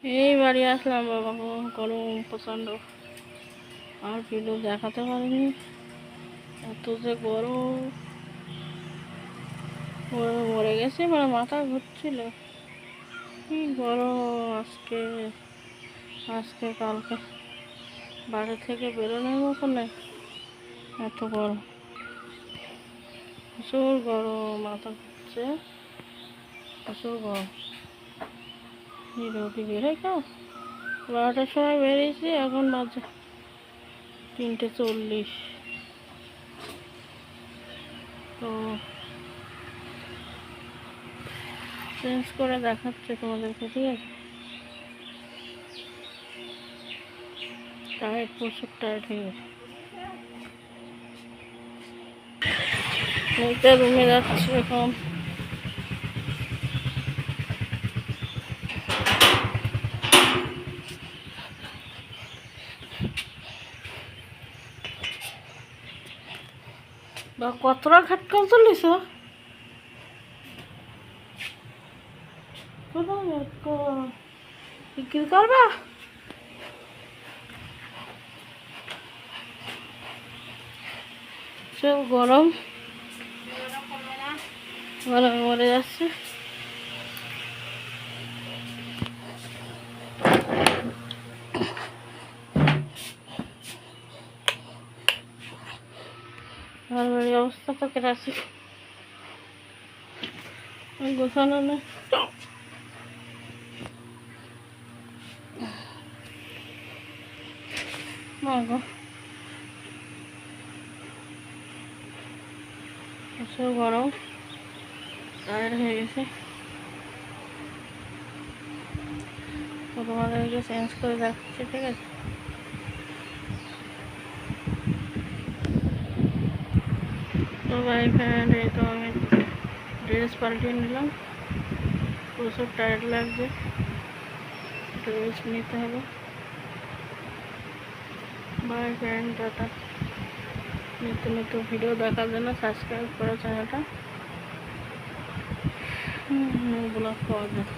এই বাড়ি আসলাম বাবা, গরম প্রচণ্ড। আর ভিডিও দেখাতে পারিনি, এত যে গরম। মরে গেছে, মানে মাথা ঘুরছিল, কি গরম আজকে। আজকে কালকে বাড়ি থেকে বেরোনোর মতো নেই, এত গরম, প্রচুর গরম, মাথা ঘুরছে, প্রচুর গরম। রোদি বেরোয় কেউ 12টার সময় বেরিয়েছি, এখন বাজে 3:40। তো চেঞ্জ করে দেখাচ্ছে তোমাদেরকে, ঠিক আছে? টায়ার্ড, প্রচুর টায়ার্ড হয়ে গেছে। মেয়েটা রুমে যাচ্ছি এখন। বা কতটা খাটকাল চলিস, বিক্রি করবা? সব গরম, গরমে মরে যাচ্ছে। ঘর বাড়ির অবস্থা তো কেরাসি, গোছানো নেই। মাগো, প্রচুর গরম, টায়ার্ড হয়ে গেছে। তো তোমাদেরকে চেঞ্জ করে দেখাচ্ছি, ঠিক আছে? তো ভাই ফ্রেন্ড, এই তো আমি ড্রেস পাল্টিয়ে নিলাম, প্রচুর টায়ার্ড লাগছে, ড্রেস নিতে হবে। By friend, tata. নিত্য নিত্য ভিডিও দেখার জন্য সাবস্ক্রাইব করো চ্যানেলটা, ব্লগ পাওয়া যায়।